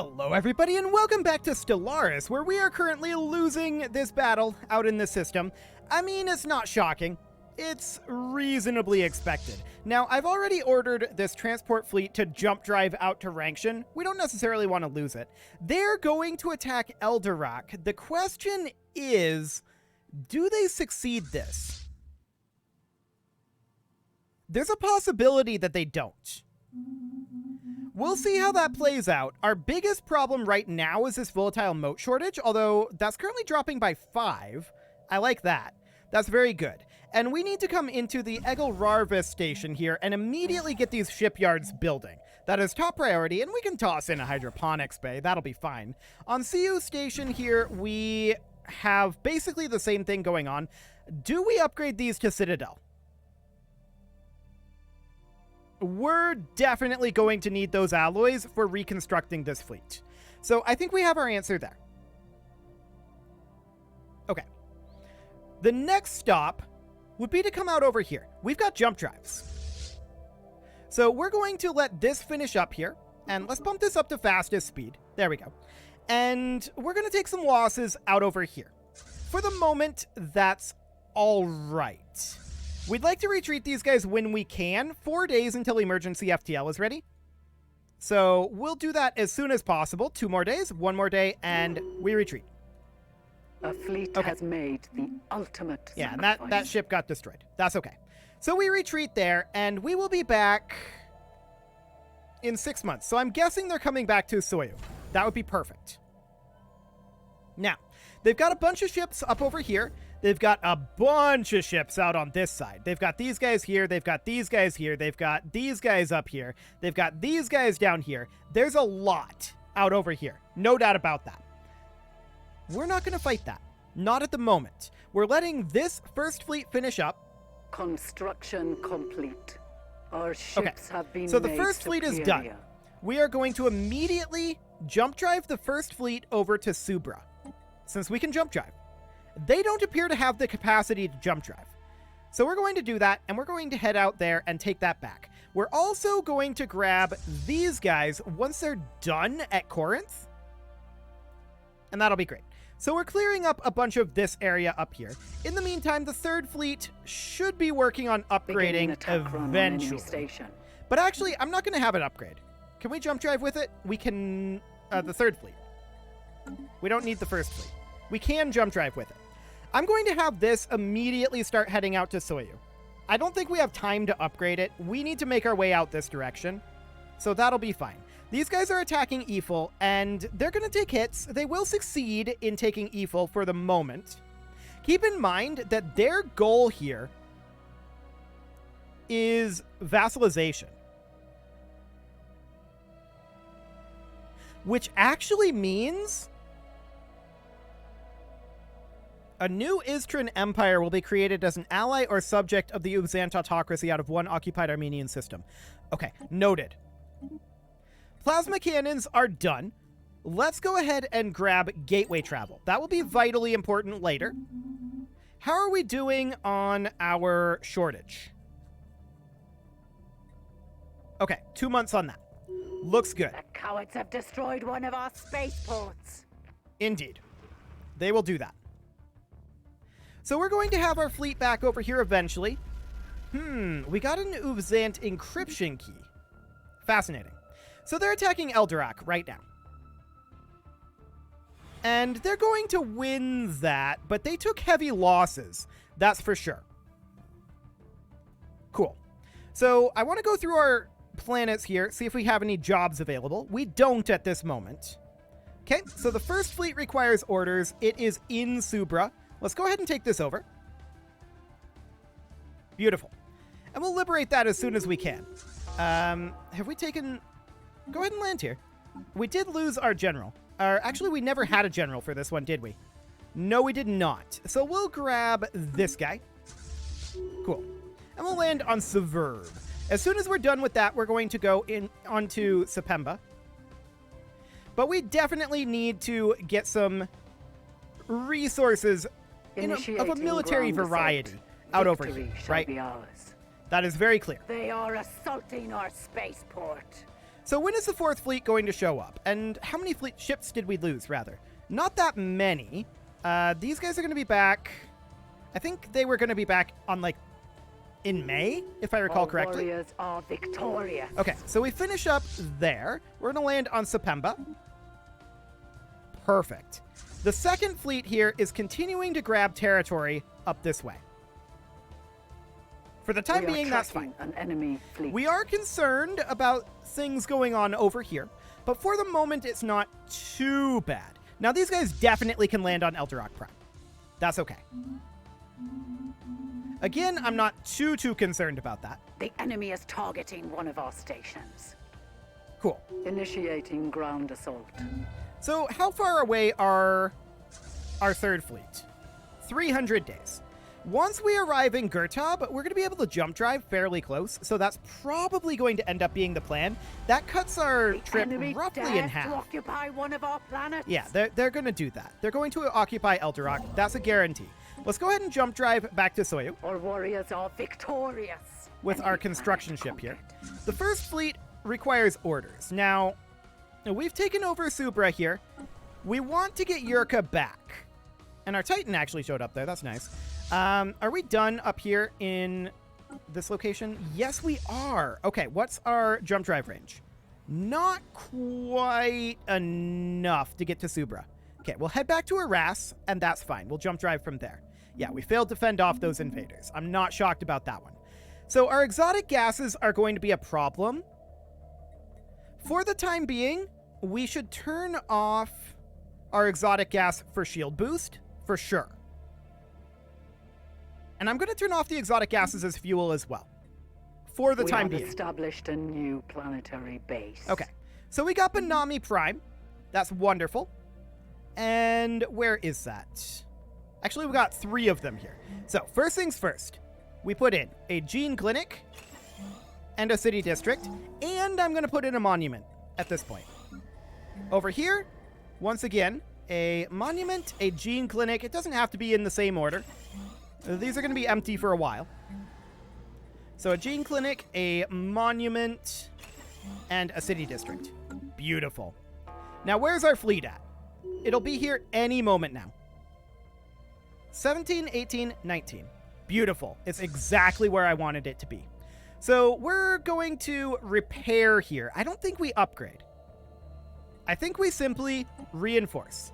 Hello everybody and welcome back to Stellaris, where we are currently losing this battle out in the system. I mean, it's not shocking. It's reasonably expected. Now, I've already ordered this transport fleet to jump drive out to Rankshan. We don't necessarily want to lose it. They're going to attack Eldorak. The question is, do they succeed this? There's a possibility that they don't. We'll see how that plays out. Our biggest problem right now is this volatile mote shortage, although that's currently dropping by 5. I like that. That's very good. And we need to come into the Egelrarvis station here and immediately get these shipyards building. That is top priority, and we can toss in a hydroponics bay. That'll be fine. On CU station here, we have basically the same thing going on. Do we upgrade these to Citadel? We're definitely going to need those alloys for reconstructing this fleet. So I think we have our answer there. Okay. The next stop would be to come out over here. We've got jump drives. So we're going to let this finish up here. And let's bump this up to fastest speed. There we go. And we're going to take some losses out over here. For the moment, that's all right. We'd like to retreat these guys when we can. 4 days until emergency FTL is ready. So we'll do that as soon as possible. 2 more days, 1 more day, and we retreat. A fleet has made the ultimate sacrifice. And that ship got destroyed. That's okay. So we retreat there, and we will be back in 6 months. So I'm guessing they're coming back to Soyu. That would be perfect. Now, they've got a bunch of ships up over here. They've got a bunch of ships out on this side. They've got these guys here. They've got these guys here. They've got these guys up here. They've got these guys down here. There's a lot out over here. No doubt about that. We're not going to fight that. Not at the moment. We're letting this first fleet finish up. Construction complete. Our ships have been So the first fleet is done. We are going to immediately jump drive the first fleet over to Subra, since we can jump drive. They don't appear to have the capacity to jump drive. So we're going to do that, and we're going to head out there and take that back. We're also going to grab these guys once they're done at Corinth. And that'll be great. So we're clearing up a bunch of this area up here. In the meantime, the third fleet should be working on upgrading eventually. But actually, I'm not going to have it upgrade. Can we jump drive with it? We can... the third fleet. We don't need the first fleet. We can jump drive with it. I'm going to have this immediately start heading out to Soyu. I don't think we have time to upgrade it. We need to make our way out this direction. So that'll be fine. These guys are attacking Eiffel, and they're going to take hits. They will succeed in taking Eiffel for the moment. Keep in mind that their goal here is vassalization. Which actually means a new Istran Empire will be created as an ally or subject of the Ubzant autocracy out of one occupied Armenian system. Okay, noted. Plasma cannons are done. Let's go ahead and grab gateway travel. That will be vitally important later. How are we doing on our shortage? Okay, 2 months on that. Looks good. The cowards have destroyed one of our spaceports. Indeed. They will do that. So we're going to have our fleet back over here eventually. We got an Ubzant encryption key. Fascinating. So they're attacking Eldorak right now. And they're going to win that, but they took heavy losses. That's for sure. Cool. So I want to go through our planets here, see if we have any jobs available. We don't at this moment. Okay, so the first fleet requires orders. It is in Subra. Let's go ahead and take this over. Beautiful. And we'll liberate that as soon as we can. Have we taken... Go ahead and land here. We did lose our general. Actually, we never had a general for this one, did we? No, we did not. So we'll grab this guy. Cool. And we'll land on Severb. As soon as we're done with that, we're going to go onto Sepemba. But we definitely need to get some resources of a military variety out over here, right? That is very clear. They are assaulting our spaceport. So when is the 4th fleet going to show up? And how many fleet ships did we lose, rather? Not that many. These guys are going to be back. I think they were going to be back on, like, in May, if I recall correctly. Warriors are victorious. Okay, so we finish up there. We're going to land on Sepemba. Perfect. The 2nd fleet here is continuing to grab territory up this way. For the time being, that's fine. An enemy fleet. We are concerned about things going on over here, but for the moment, it's not too bad. Now, these guys definitely can land on Eldorok Prime. That's okay. Again, I'm not too concerned about that. The enemy is targeting one of our stations. Cool. Initiating ground assault. So how far away are our 3rd fleet? 300 days. Once we arrive in Gurtab, we're going to be able to jump drive fairly close, so that's probably going to end up being the plan. That cuts our trip roughly in half. To occupy one of our planets. Yeah, they're going to do that. They're going to occupy Eldorok. That's a guarantee. Let's go ahead and jump drive back to Soyu. Our warriors are victorious. With our construction ship here. The 1st fleet requires orders. Now, we've taken over Subra here. We want to get Yurka back. And our Titan actually showed up there. That's nice. Are we done up here in this location? Yes, we are. Okay, what's our jump drive range? Not quite enough to get to Subra. Okay, we'll head back to Arras, and that's fine. We'll jump drive from there. Yeah, we failed to fend off those invaders. I'm not shocked about that one. So our exotic gases are going to be a problem. For the time being, we should turn off our exotic gas for shield boost, for sure. And I'm going to turn off the exotic gases as fuel as well. For the time being. We have established a new planetary base. Okay. So we got Banami Prime. That's wonderful. And where is that? Actually, we got 3 of them here. So first things first. We put in a gene clinic and a city district. And I'm going to put in a monument at this point. Over here, once again, a monument, a gene clinic. It doesn't have to be in the same order. These are going to be empty for a while. So a gene clinic, a monument, and a city district. Beautiful. Now, where's our fleet at? It'll be here any moment now. 17, 18, 19. Beautiful. It's exactly where I wanted it to be. So we're going to repair here. I don't think we upgrade. I think we simply reinforce.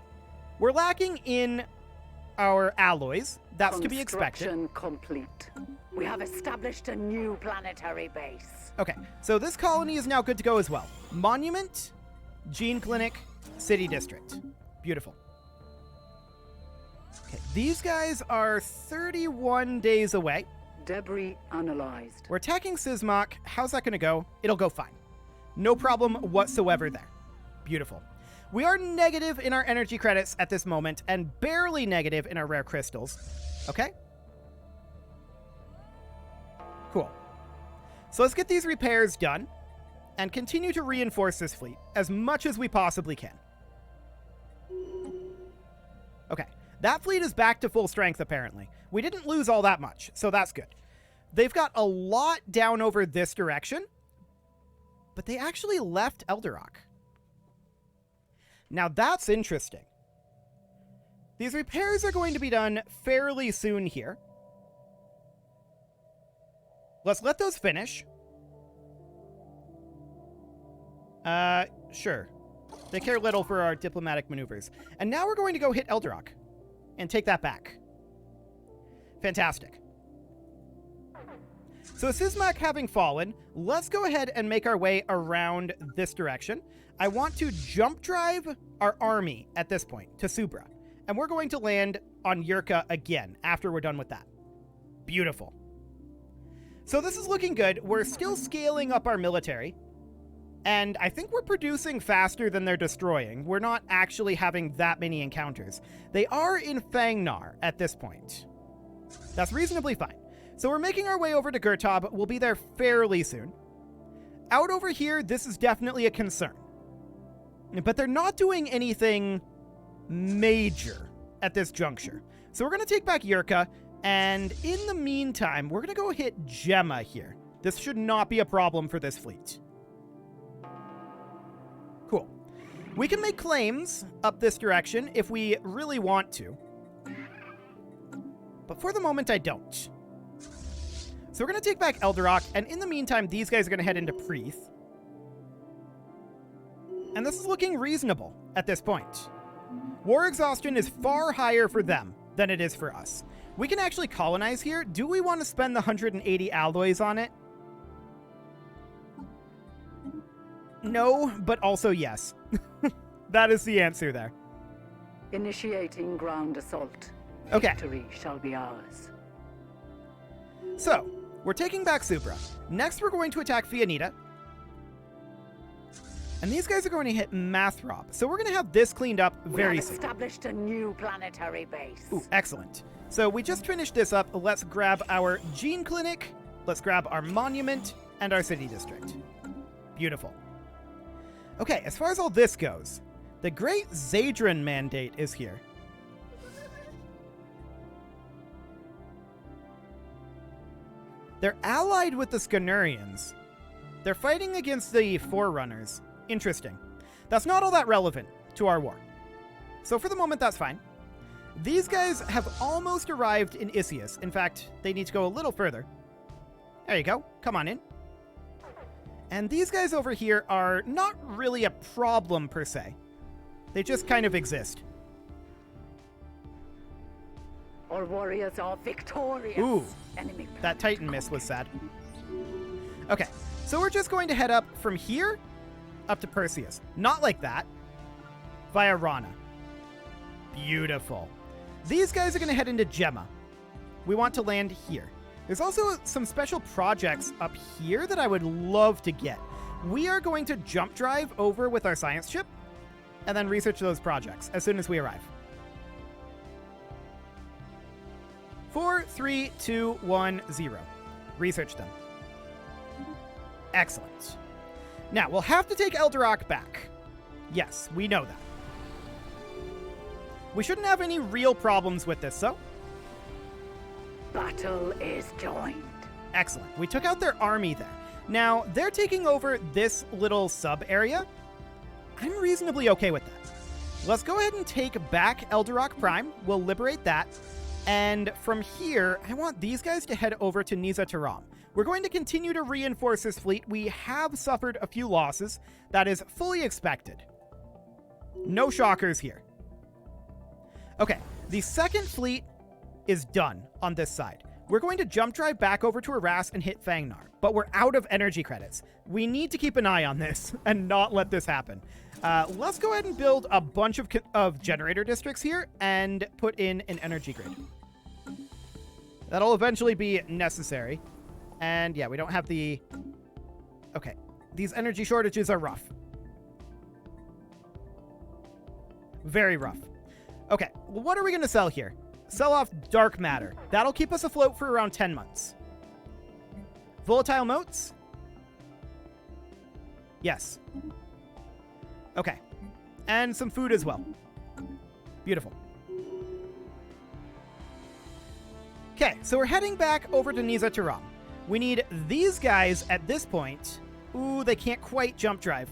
We're lacking in our alloys. That's to be expected. Construction complete. We have established a new planetary base. Okay, so this colony is now good to go as well. Monument, gene clinic, city district. Beautiful. Okay, these guys are 31 days away. Debris analyzed. We're attacking Sismok. How's that going to go? It'll go fine. No problem whatsoever there. Beautiful. We are negative in our energy credits at this moment and barely negative in our rare crystals. Okay? Cool. So let's get these repairs done and continue to reinforce this fleet as much as we possibly can. Okay. That fleet is back to full strength, apparently. We didn't lose all that much, so that's good. They've got a lot down over this direction, but they actually left Eldorok. Now that's interesting. These repairs are going to be done fairly soon here. Let's let those finish. Sure. They care little for our diplomatic maneuvers. And now we're going to go hit Eldorok and take that back. Fantastic. So Sismok having fallen, let's go ahead and make our way around this direction. I want to jump drive our army at this point to Subra. And we're going to land on Yurka again after we're done with that. Beautiful. So this is looking good. We're still scaling up our military. And I think we're producing faster than they're destroying. We're not actually having that many encounters. They are in Fangnar at this point. That's reasonably fine. So we're making our way over to Gurtab. We'll be there fairly soon. Out over here, this is definitely a concern. But they're not doing anything major at this juncture. So we're going to take back Yurka. And in the meantime, we're going to go hit Gemma here. This should not be a problem for this fleet. Cool. We can make claims up this direction if we really want to. But for the moment, I don't. So we're going to take back Eldorok, and in the meantime, these guys are going to head into Preeth. And this is looking reasonable at this point. War exhaustion is far higher for them than it is for us. We can actually colonize here. Do we want to spend the 180 alloys on it? No, but also yes. That is the answer there. Initiating ground assault. Okay. Victory shall be ours. So, we're taking back Supra. Next, we're going to attack Fianita. And these guys are going to hit Mathrop. So we're going to have this cleaned up very soon. We have established a new planetary base. Ooh, excellent. So we just finished this up. Let's grab our Gene Clinic. Let's grab our monument and our city district. Beautiful. Okay, as far as all this goes, the Great Zadran Mandate is here. They're allied with the Scanurians. They're fighting against the Forerunners. Interesting. That's not all that relevant to our war. So for the moment, that's fine. These guys have almost arrived in Isius. In fact, they need to go a little further. There you go. Come on in. And these guys over here are not really a problem per se. They just kind of exist. Our warriors are victorious. Ooh, Enemy that Titan miss was sad. Okay, so we're just going to head up from here up to Perseus. Not like that. Via Rana. Beautiful. These guys are going to head into Gemma. We want to land here. There's also some special projects up here that I would love to get. We are going to jump drive over with our science ship and then research those projects as soon as we arrive. 4, 3, 2, 1, 0. Research them. Excellent. Now, we'll have to take Eldorok back. Yes, we know that. We shouldn't have any real problems with this, so... Battle is joined. Excellent. We took out their army there. Now, they're taking over this little sub-area. I'm reasonably okay with that. Let's go ahead and take back Eldorok Prime. We'll liberate that. And from here, I want these guys to head over to Niza Taram. We're going to continue to reinforce this fleet. We have suffered a few losses. That is fully expected. No shockers here. Okay, the second fleet is done on this side. We're going to jump drive back over to Arras and hit Fangnar, but we're out of energy credits. We need to keep an eye on this and not let this happen. Let's go ahead and build a bunch of generator districts here and put in an energy grid. That'll eventually be necessary. And yeah, we don't have the... Okay, these energy shortages are rough. Very rough. Okay, well, what are we going to sell here? Sell off dark matter. That'll keep us afloat for around 10 months. Volatile motes? Yes. Okay. And some food as well. Beautiful. Okay, so we're heading back over to Niza Taram. We need these guys at this point. Ooh, they can't quite jump drive.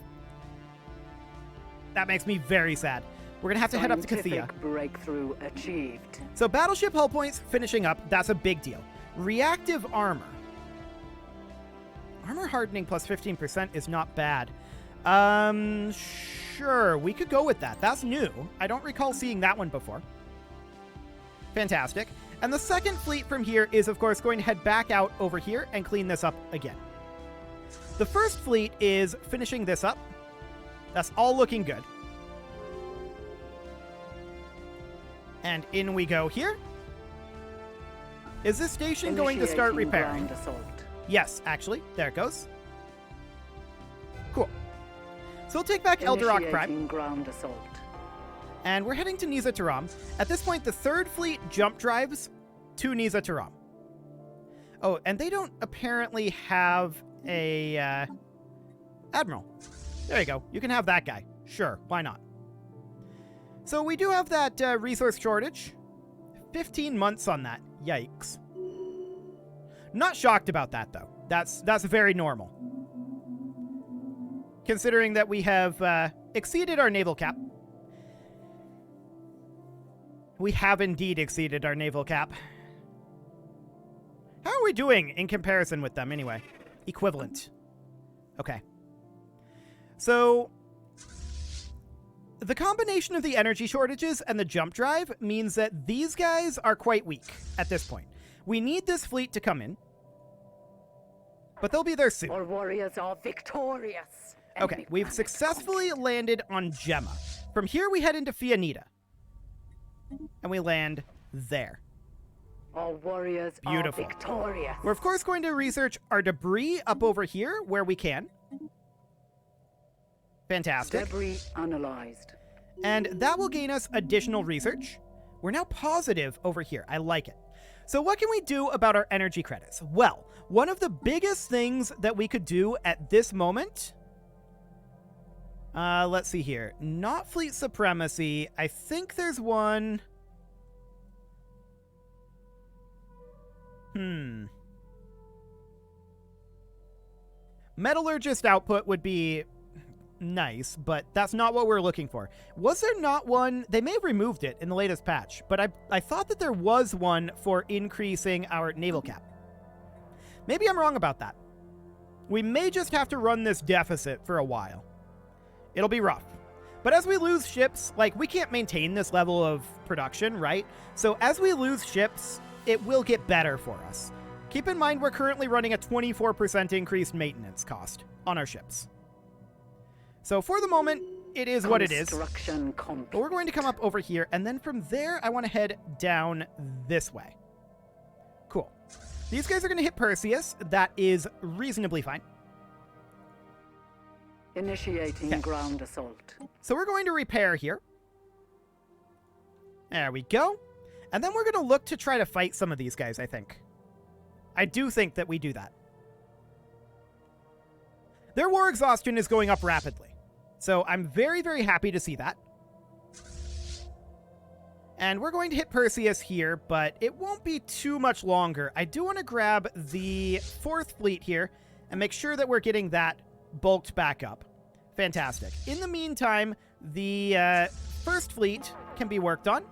That makes me very sad. We're going to have to head up to Kathia. Breakthrough achieved. So battleship hull points finishing up. That's a big deal. Reactive armor. Armor hardening plus 15% is not bad. Sure, we could go with that. That's new. I don't recall seeing that one before. Fantastic. And the second fleet from here is, of course, going to head back out over here and clean this up again. The first fleet is finishing this up. That's all looking good. And in we go here. Is this station going to start repairing? Yes, actually. There it goes. Cool. So we'll take back Eldorok Prime. Ground assault. And we're heading to Niza Taram. At this point, the third fleet jump drives to Niza Taram. Oh, and they don't apparently have a admiral. There you go. You can have that guy. Sure, why not? So we do have that resource shortage. 15 months on that. Yikes. Not shocked about that, though. That's very normal. Considering that we have exceeded our naval cap. We have indeed exceeded our naval cap. How are we doing in comparison with them anyway? Equivalent. Okay. So, the combination of the energy shortages and the jump drive means that these guys are quite weak at this point. We need this fleet to come in, but they'll be there soon. Our warriors are victorious. Okay, we've successfully landed on Gemma. From here, we head into Fianita, and we land there. Our warriors Beautiful. are victorious. We're, of course, going to research our debris up over here where we can. Fantastic. Debris analyzed. And that will gain us additional research. We're now positive over here. I like it. So what can we do about our energy credits? Well, one of the biggest things that we could do at this moment... let's see here. Not fleet supremacy. I think there's one... Metallurgist output would be nice, but that's not what we're looking for. Was there not one? They may have removed it in the latest patch, but I thought that there was one for increasing our naval cap. Maybe I'm wrong about that. We may just have to run this deficit for a while. It'll be rough. But as we lose ships, like, we can't maintain this level of production, right? So as we lose ships, it will get better for us. Keep in mind we're currently running a 24% increased maintenance cost on our ships. So for the moment, it is what it is. But we're going to come up over here, and then from there, I want to head down this way. Cool. These guys are going to hit Perseus. That is reasonably fine. Initiating ground assault. So we're going to repair here. There we go. And then we're going to look to try to fight some of these guys, I think. I do think that we do that. Their war exhaustion is going up rapidly. So I'm very, very happy to see that. And we're going to hit Perseus here, but it won't be too much longer. I do want to grab the 4th fleet here and make sure that we're getting that bulked back up. Fantastic. In the meantime, the 1st fleet can be worked on,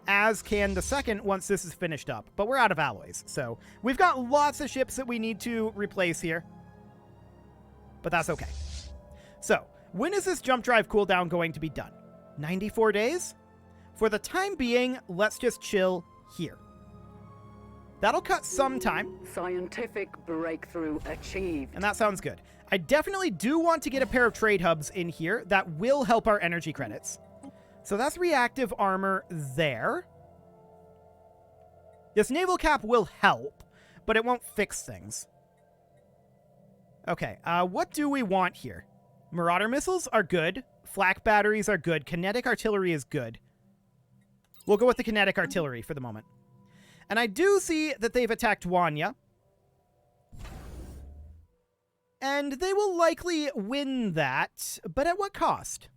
as can the 2nd once this is finished up. But we're out of alloys, so we've got lots of ships that we need to replace here. But that's okay. So, when is this jump drive cooldown going to be done? 94 days? For the time being, let's just chill here. That'll cut some time. Scientific breakthrough achieved. And that sounds good. I definitely do want to get a pair of trade hubs in here that will help our energy credits. So that's reactive armor there. This naval cap will help, but it won't fix things. Okay, what do we want here? Marauder missiles are good. Flak batteries are good. Kinetic artillery is good. We'll go with the kinetic artillery for the moment. And I do see that they've attacked Wanya. And they will likely win that, but at what cost?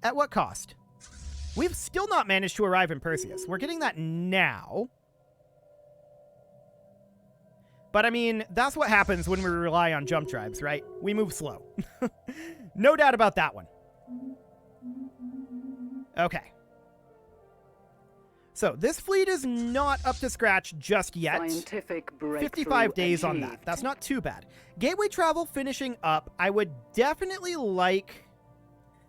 At what cost? We've still not managed to arrive in Perseus. We're getting that now. But I mean, that's what happens when we rely on jump drives, right? We move slow. No doubt about that one. Okay. So this fleet is not up to scratch just yet. 55 days on that. That's not too bad. Gateway travel finishing up. I would definitely like...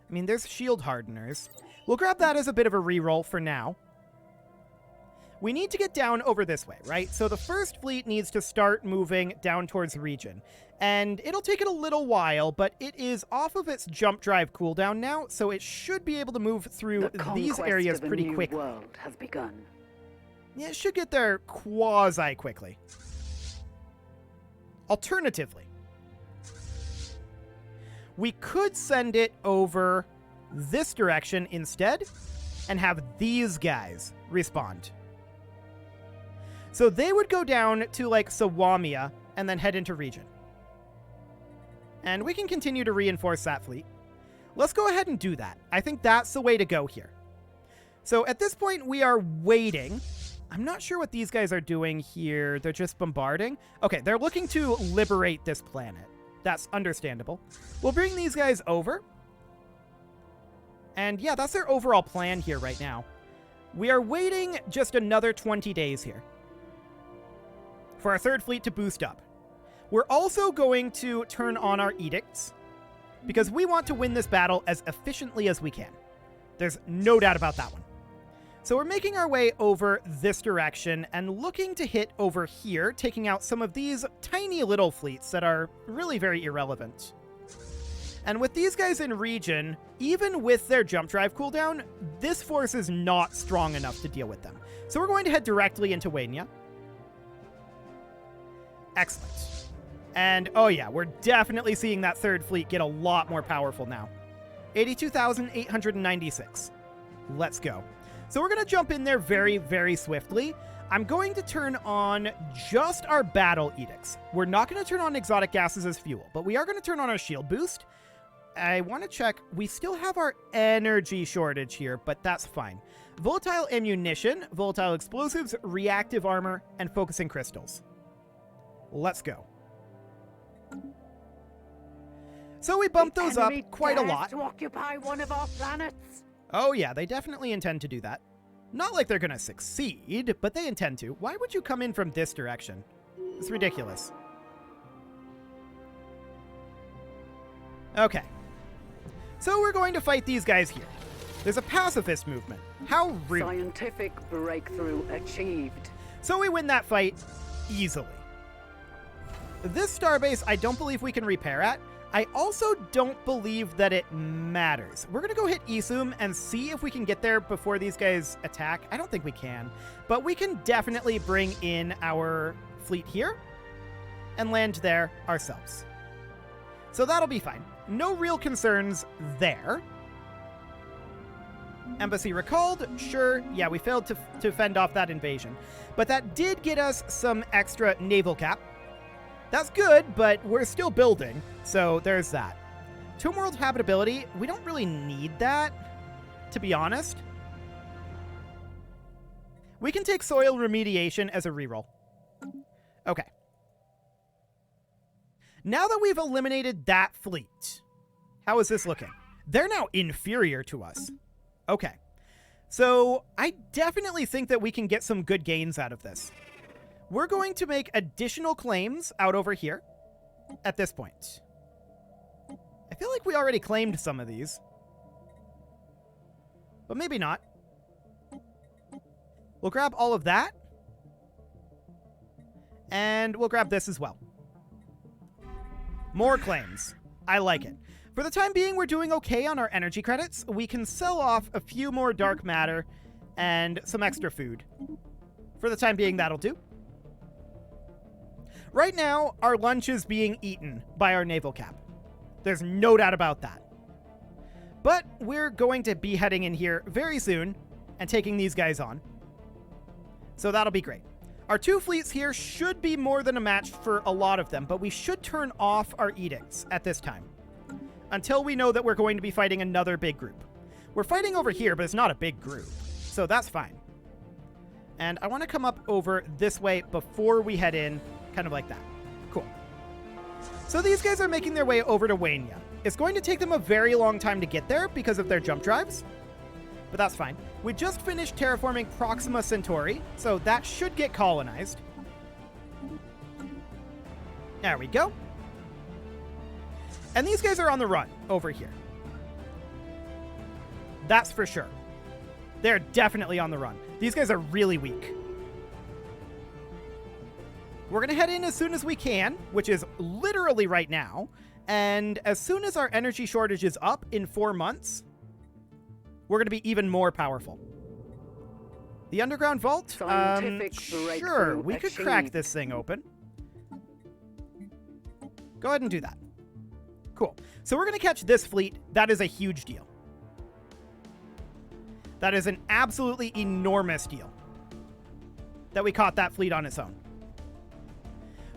I mean, there's shield hardeners. We'll grab that as a bit of a reroll for now. We need to get down over this way, right? So the 1st fleet needs to start moving down towards the region. And it'll take it a little while, but it is off of its jump drive cooldown now, so it should be able to move through these areas pretty quickly. World has begun. Yeah, it should get there quasi-quickly. Alternatively, we could send it over this direction instead and have these guys respond. So they would go down to, like, Sawamia and then head into region. And we can continue to reinforce that fleet. Let's go ahead and do that. I think that's the way to go here. So at this point, we are waiting. I'm not sure what these guys are doing here. They're just bombarding. Okay, they're looking to liberate this planet. That's understandable. We'll bring these guys over. And yeah, that's their overall plan here right now. We are waiting just another 20 days here for our third fleet to boost up. We're also going to turn on our edicts because we want to win this battle as efficiently as we can. There's no doubt about that one. So we're making our way over this direction and looking to hit over here, taking out some of these tiny little fleets that are really very irrelevant. And with these guys in region, even with their jump drive cooldown, this force is not strong enough to deal with them. So we're going to head directly into Wania. Excellent. And oh yeah, we're definitely seeing that third fleet get a lot more powerful now. 82,896. Let's go. So we're going to jump in there very, very swiftly. I'm going to turn on just our battle edicts. We're not going to turn on exotic gases as fuel, but we are going to turn on our shield boost. I want to check. We still have our energy shortage here, but that's fine. Volatile ammunition, volatile explosives, reactive armor, and focusing crystals. Let's go. So we bumped those up quite a lot. To occupy one of our planets. Oh yeah, they definitely intend to do that. Not like they're gonna succeed, but they intend to. Why would you come in from this direction? It's ridiculous. Okay. So we're going to fight these guys here. There's a pacifist movement. How rude. Scientific breakthrough achieved. So we win that fight easily. This starbase, I don't believe we can repair at. I also don't believe that it matters. We're going to go hit Isum and see if we can get there before these guys attack. I don't think we can, but we can definitely bring in our fleet here and land there ourselves. So that'll be fine. No real concerns there. Embassy recalled. Sure, yeah, we failed to fend off that invasion. But that did get us some extra naval cap. That's good, but we're still building, so there's that. Tomb World habitability, we don't really need that, to be honest. We can take soil remediation as a reroll. Okay. Now that we've eliminated that fleet, how is this looking? They're now inferior to us. Okay. So I definitely think that we can get some good gains out of this. We're going to make additional claims out over here at this point. I feel like we already claimed some of these. But maybe not. We'll grab all of that. And we'll grab this as well. More claims. I like it. For the time being, we're doing okay on our energy credits. We can sell off a few more dark matter and some extra food. For the time being, that'll do. Right now, our lunch is being eaten by our naval cap. There's no doubt about that. But we're going to be heading in here very soon and taking these guys on. So that'll be great. Our two fleets here should be more than a match for a lot of them, but we should turn off our edicts at this time until we know that we're going to be fighting another big group. We're fighting over here, but it's not a big group, so that's fine. And I want to come up over this way before we head in, kind of like that. Cool. So these guys are making their way over to Wania. It's going to take them a very long time to get there because of their jump drives, but that's fine. We just finished terraforming Proxima Centauri, so that should get colonized. There we go. And these guys are on the run over here. That's for sure. They're definitely on the run. These guys are really weak. We're going to head in as soon as we can, which is literally right now. And as soon as our energy shortage is up in 4 months, we're going to be even more powerful. The underground vault? Sure, we could crack this thing open. Go ahead and do that. Cool. So we're going to catch this fleet. That is a huge deal. That is an absolutely enormous deal that we caught that fleet on its own.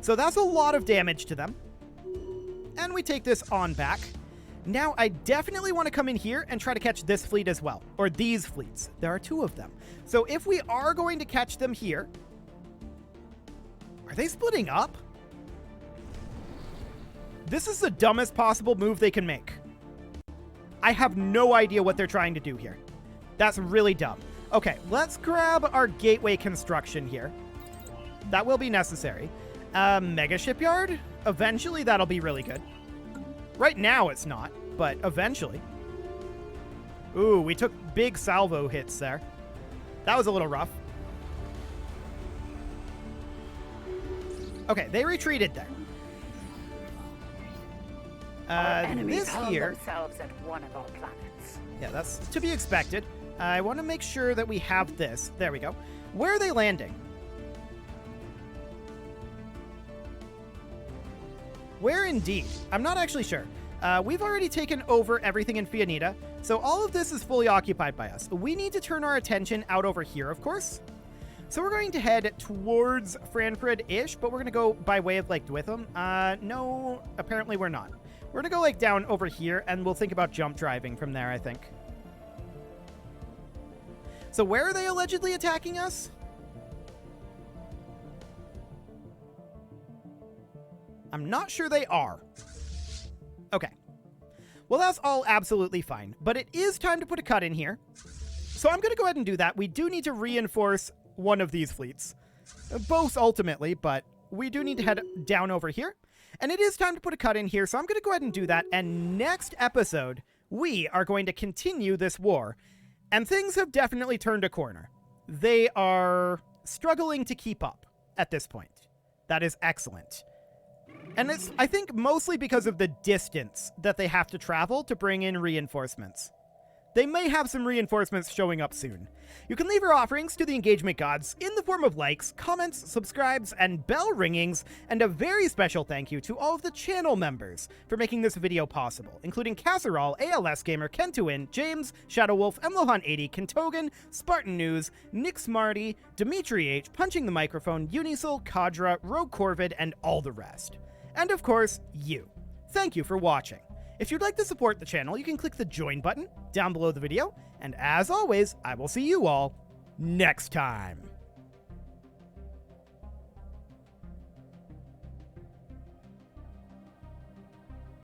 So that's a lot of damage to them. And we take this on back. Now, I definitely want to come in here and try to catch this fleet as well. Or these fleets. There are 2 of them. So if we are going to catch them here... Are they splitting up? This is the dumbest possible move they can make. I have no idea what they're trying to do here. That's really dumb. Okay, let's grab our gateway construction here. That will be necessary. Mega shipyard? Eventually, that'll be really good. Right now, it's not, but eventually. Ooh, we took big salvo hits there. That was a little rough. Okay, they retreated there. Our enemies this hurled here. themselves at one of our planets. Yeah, that's to be expected. I want to make sure that we have this. There we go. Where are they landing? Where indeed? I'm not actually sure. We've already taken over everything in Fianita, so all of this is fully occupied by us. We need to turn our attention out over here, of course. So we're going to head towards Franfred-ish, but we're going to go by way of, like, Dwitham. No, apparently we're not. We're going to go, like, down over here, and we'll think about jump driving from there, I think. So where are they allegedly attacking us? I'm not sure they are. Okay. Well, that's all absolutely fine, but it is time to put a cut in here. So I'm going to go ahead and do that. We do need to reinforce one of these fleets. Both ultimately, but we do need to head down over here. And it is time to put a cut in here, so I'm going to go ahead and do that. And next episode, we are going to continue this war. And things have definitely turned a corner. They are struggling to keep up at this point. That is excellent. And it's, I think, mostly because of the distance that they have to travel to bring in reinforcements. They may have some reinforcements showing up soon. You can leave your offerings to the engagement gods in the form of likes, comments, subscribes, and bell ringings, and a very special thank you to all of the channel members for making this video possible, including Casserole, ALS Gamer, Kentuin, James, Shadowwolf, Mlohan80, Kentogan, Spartan News, Nick Smarty, Dimitri H, Punching the Microphone, Unisil, Kadra, Rogue Corvid, and all the rest. And of course, you. Thank you for watching. If you'd like to support the channel, you can click the join button down below the video, and as always, I will see you all next time.